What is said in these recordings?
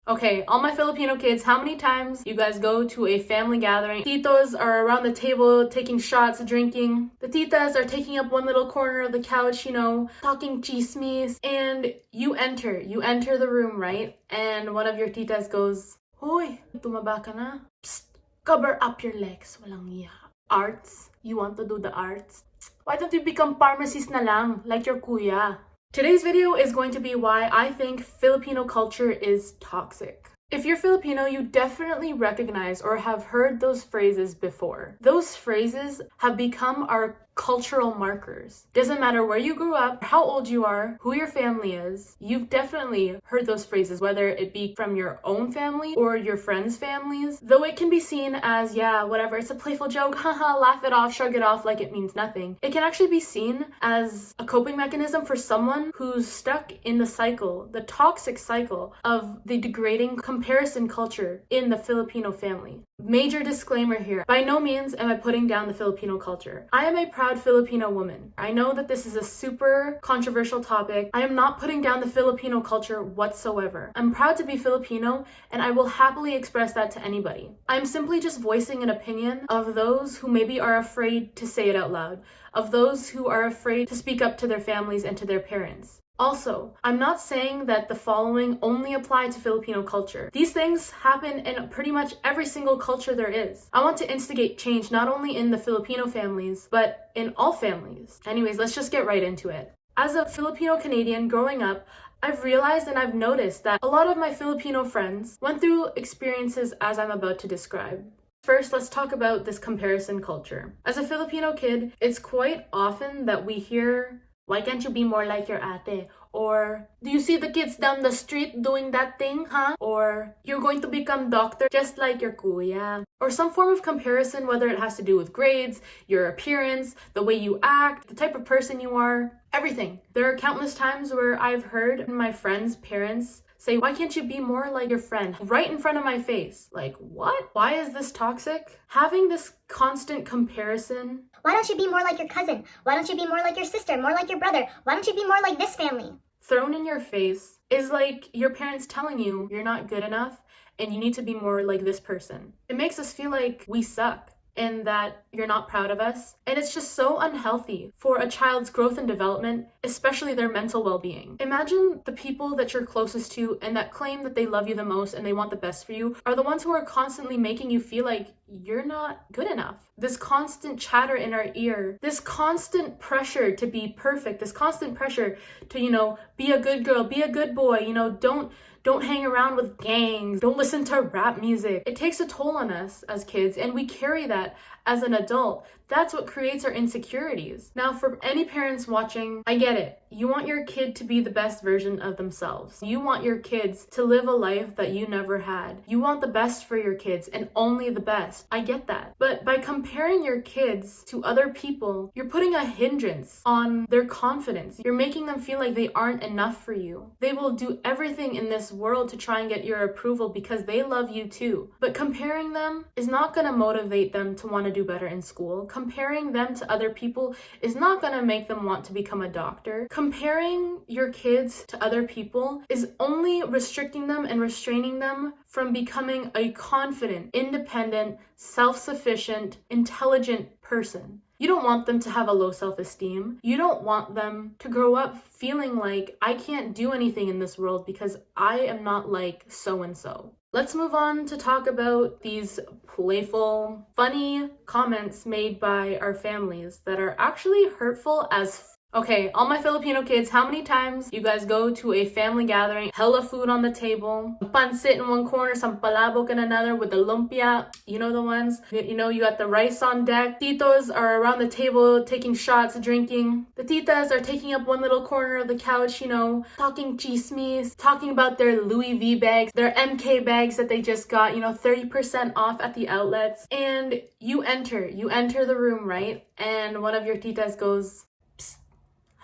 Okay, all my Filipino kids, how many times you guys go to a family gathering? Titos are around the table taking shots, drinking. The titas are taking up one little corner of the couch, talking chismis. And you enter the room, right? And one of your titas goes, Hoy, tumaba ka na? Psst, cover up your legs. Walang iya. Arts? You want to do the arts? Why don't you become pharmacist na lang, like your kuya? Today's video is going to be why I think Filipino culture is toxic. If you're Filipino, you definitely recognize or have heard those phrases before. Those phrases have become our cultural markers. Doesn't matter where you grew up, how old you are, who your family is, you've definitely heard those phrases, whether it be from your own family or your friends' families. Though it can be seen as, yeah, whatever, it's a playful joke, haha, laugh it off, shrug it off like it means nothing. It can actually be seen as a coping mechanism for someone who's stuck in the cycle, the toxic cycle of the degrading comparison culture in the Filipino family. Major disclaimer here. By no means am I putting down the Filipino culture. I am a proud Filipino woman. I know that this is a super controversial topic. I am not putting down the Filipino culture whatsoever. I'm proud to be Filipino, and I will happily express that to anybody. I'm simply just voicing an opinion of those who maybe are afraid to say it out loud, of those who are afraid to speak up to their families and to their parents. Also, I'm not saying that the following only apply to Filipino culture. These things happen in pretty much every single culture there is. I want to instigate change not only in the Filipino families, but in all families. Anyways, let's just get right into it. As a Filipino Canadian growing up, I've realized and I've noticed that a lot of my Filipino friends went through experiences as I'm about to describe. First, let's talk about this comparison culture. As a Filipino kid, it's quite often that we hear, why can't you be more like your ate? Or, do you see the kids down the street doing that thing, huh? Or, you're going to become doctor just like your kuya. Or some form of comparison, whether it has to do with grades, your appearance, the way you act, the type of person you are, everything. There are countless times where I've heard my friends' parents say, why can't you be more like your friend? Right in front of my face. Like, what? Why is this toxic? Having this constant comparison. Why don't you be more like your cousin? Why don't you be more like your sister, more like your brother? Why don't you be more like this family? Thrown in your face is like your parents telling you you're not good enough and you need to be more like this person. It makes us feel like we suck and that you're not proud of us. And it's just so unhealthy for a child's growth and development, especially their mental well-being. Imagine the people that you're closest to and that claim that they love you the most and they want the best for you are the ones who are constantly making you feel like you're not good enough. This constant chatter in our ear, this constant pressure to be perfect, this constant pressure to, be a good girl, be a good boy, don't hang around with gangs. Don't listen to rap music. It takes a toll on us as kids, and we carry that as an adult. That's what creates our insecurities. Now, for any parents watching, I get it. You want your kid to be the best version of themselves. You want your kids to live a life that you never had. You want the best for your kids and only the best. I get that. But by comparing your kids to other people, you're putting a hindrance on their confidence. You're making them feel like they aren't enough for you. They will do everything in this world to try and get your approval because they love you too. But comparing them is not going to motivate them to want to do better in school. Comparing them to other people is not going to make them want to become a doctor. Comparing your kids to other people is only restricting them and restraining them from becoming a confident, independent, self-sufficient, intelligent person. You don't want them to have a low self-esteem. You don't want them to grow up feeling like, I can't do anything in this world because I am not like so-and-so. Let's move on to talk about these playful, funny comments made by our families that are actually hurtful as Okay, all my Filipino kids, how many times you guys go to a family gathering, hella food on the table, pancit in one corner, some palabok in another with the lumpia, you know the ones? You got the rice on deck. Titos are around the table taking shots, drinking. The titas are taking up one little corner of the couch, talking chismis, talking about their Louis V bags, their MK bags that they just got, 30% off at the outlets. And you enter the room, right? And one of your titas goes,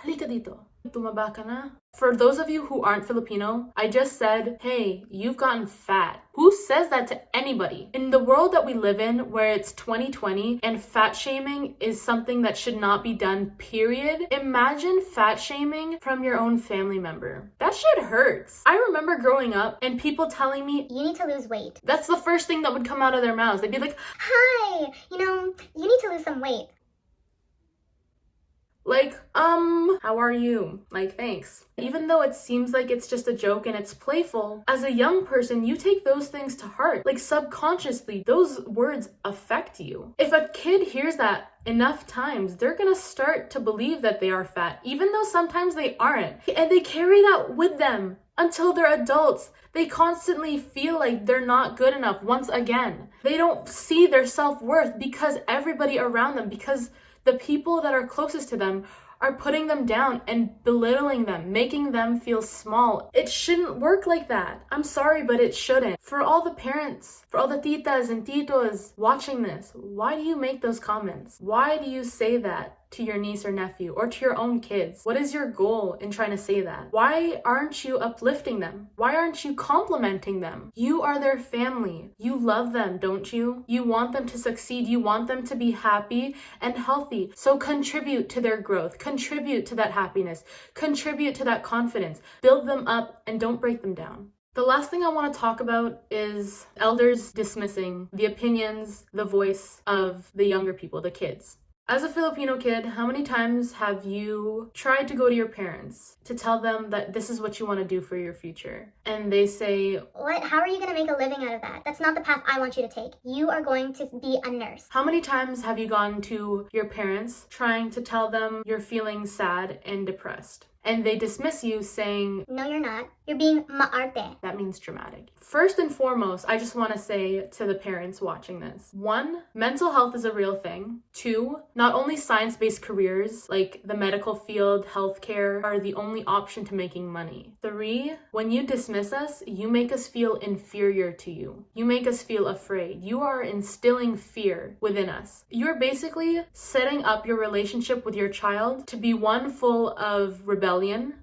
halika dito. Tumaba ka na. For those of you who aren't Filipino, I just said, hey, you've gotten fat. Who says that to anybody? In the world that we live in, where it's 2020 and fat shaming is something that should not be done, period, imagine fat shaming from your own family member. That shit hurts. I remember growing up and people telling me, you need to lose weight. That's the first thing that would come out of their mouths. They'd be like, hi, you need to lose some weight. Like, how are you? Like, thanks. Even though it seems like it's just a joke and it's playful, as a young person, you take those things to heart. Like, subconsciously, those words affect you. If a kid hears that enough times, they're gonna start to believe that they are fat, even though sometimes they aren't. And they carry that with them until they're adults. They constantly feel like they're not good enough once again. They don't see their self-worth because everybody around them, because the people that are closest to them are putting them down and belittling them, making them feel small. It shouldn't work like that. I'm sorry, but it shouldn't. For all the parents, for all the titas and titos watching this, why do you make those comments? Why do you say that to your niece or nephew or to your own kids? What is your goal in trying to say that? Why aren't you uplifting them? Why aren't you complimenting them? You are their family. You love them, don't you? You want them to succeed. You want them to be happy and healthy. So contribute to their growth. Contribute to that happiness. Contribute to that confidence. Build them up and don't break them down. The last thing I want to talk about is elders dismissing the opinions, the voice of the younger people, the kids. As a Filipino kid, how many times have you tried to go to your parents to tell them that this is what you want to do for your future? And they say, what? How are you going to make a living out of that? That's not the path I want you to take. You are going to be a nurse. How many times have you gone to your parents trying to tell them you're feeling sad and depressed? And they dismiss you saying, no, you're not. You're being maarte. That means dramatic. First and foremost, I just want to say to the parents watching this, 1, mental health is a real thing. 2, not only science-based careers like the medical field, healthcare are the only option to making money. 3, when you dismiss us, you make us feel inferior to you. You make us feel afraid. You are instilling fear within us. You're basically setting up your relationship with your child to be one full of rebellion,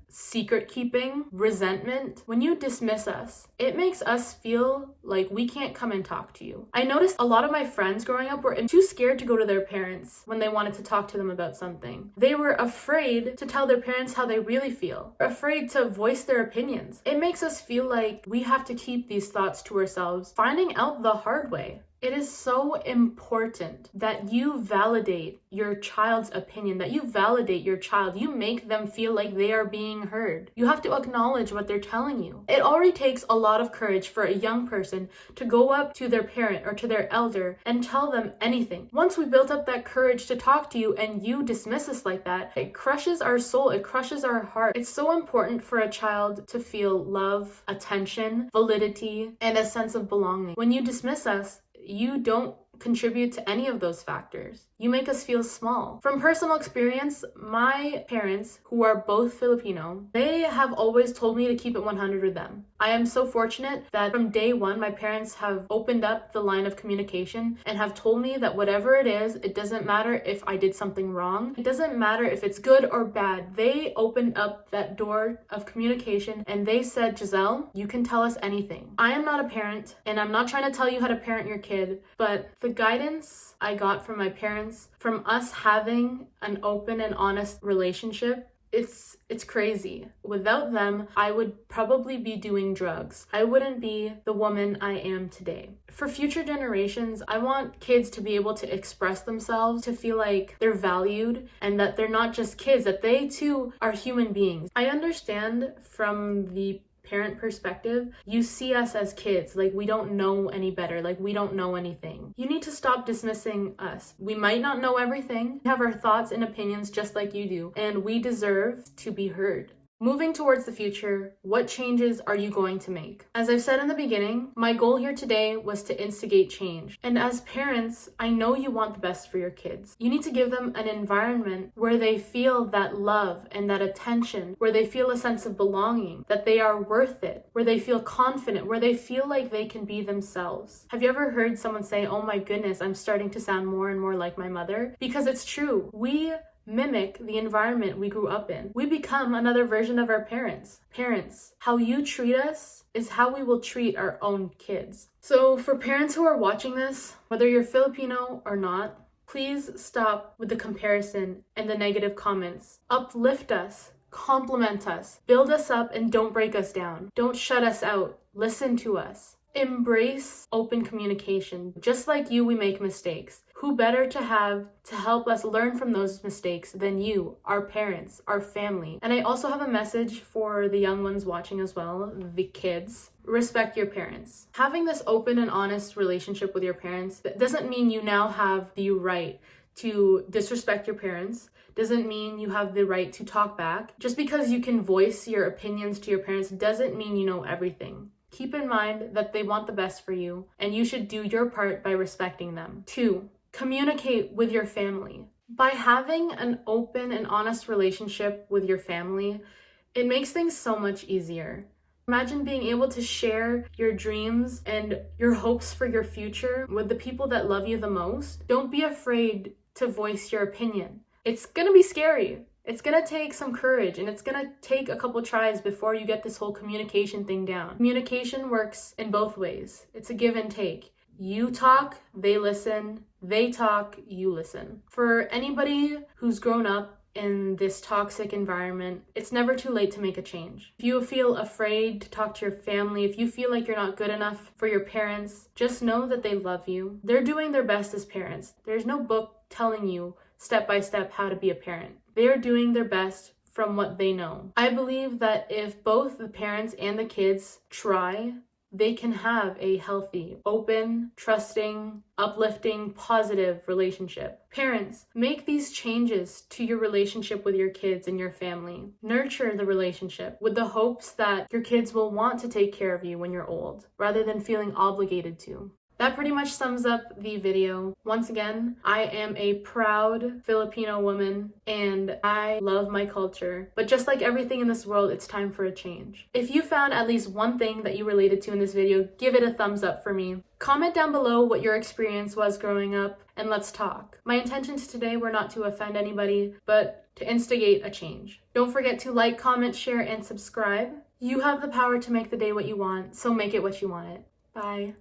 secret keeping, resentment. When you dismiss us, it makes us feel like we can't come and talk to you. I noticed a lot of my friends growing up were too scared to go to their parents when they wanted to talk to them about something. They were afraid to tell their parents how they really feel, afraid to voice their opinions. It makes us feel like we have to keep these thoughts to ourselves, finding out the hard way. It is so important that you validate your child's opinion, that you validate your child. You make them feel like they are being heard. You have to acknowledge what they're telling you. It already takes a lot of courage for a young person to go up to their parent or to their elder and tell them anything. Once we built up that courage to talk to you and you dismiss us like that, it crushes our soul, it crushes our heart. It's so important for a child to feel love, attention, validity, and a sense of belonging. When you dismiss us, you don't contribute to any of those factors. You make us feel small. From personal experience, my parents, who are both Filipino, they have always told me to keep it 100 with them. I am so fortunate that from day one, my parents have opened up the line of communication and have told me that whatever it is, it doesn't matter if I did something wrong. It doesn't matter if it's good or bad. They opened up that door of communication and they said, Giselle, you can tell us anything. I am not a parent and I'm not trying to tell you how to parent your kid, but the guidance I got from my parents, from us having an open and honest relationship, it's crazy. Without them, I would probably be doing drugs. I wouldn't be the woman I am today. For future generations, I want kids to be able to express themselves, to feel like they're valued and that they're not just kids, that they too are human beings. I understand from the parent perspective, you see us as kids, like we don't know any better, like we don't know anything. You need to stop dismissing us. We might not know everything, we have our thoughts and opinions just like you do, and we deserve to be heard. Moving towards the future, what changes are you going to make? As I've said in the beginning, my goal here today was to instigate change. And as parents, I know you want the best for your kids. You need to give them an environment where they feel that love and that attention, where they feel a sense of belonging, that they are worth it, where they feel confident, where they feel like they can be themselves. Have you ever heard someone say, oh my goodness, I'm starting to sound more and more like my mother? Because it's true. We mimic the environment we grew up in. We become another version of our parents. Parents, how you treat us is how we will treat our own kids. So for parents who are watching this, whether you're Filipino or not, please stop with the comparison and the negative comments. Uplift us, compliment us, build us up, and don't break us down. Don't shut us out. Listen to us. Embrace open communication. Just like you, we make mistakes. Who better to have to help us learn from those mistakes than you, our parents, our family? And I also have a message for the young ones watching as well, the kids. Respect your parents. Having this open and honest relationship with your parents, that doesn't mean you now have the right to disrespect your parents. Doesn't mean you have the right to talk back. Just because you can voice your opinions to your parents doesn't mean you know everything. Keep in mind that they want the best for you, and you should do your part by respecting them. 2, communicate with your family. By having an open and honest relationship with your family, it makes things so much easier. Imagine being able to share your dreams and your hopes for your future with the people that love you the most. Don't be afraid to voice your opinion. It's gonna be scary. It's gonna take some courage, and it's gonna take a couple tries before you get this whole communication thing down. Communication works in both ways. It's a give and take. You talk, they listen. They talk, you listen. For anybody who's grown up in this toxic environment, it's never too late to make a change. If you feel afraid to talk to your family, if you feel like you're not good enough for your parents, just know that they love you. They're doing their best as parents. There's no book telling you step by step how to be a parent. They are doing their best from what they know. I believe that if both the parents and the kids try, they can have a healthy, open, trusting, uplifting, positive relationship. Parents, make these changes to your relationship with your kids and your family. Nurture the relationship with the hopes that your kids will want to take care of you when you're old, rather than feeling obligated to. That pretty much sums up the video. Once again, I am a proud Filipino woman and I love my culture. But just like everything in this world, it's time for a change. If you found at least one thing that you related to in this video, give it a thumbs up for me. Comment down below what your experience was growing up and let's talk. My intentions today were not to offend anybody, but to instigate a change. Don't forget to like, comment, share, and subscribe. You have the power to make the day what you want, so make it what you want it. Bye.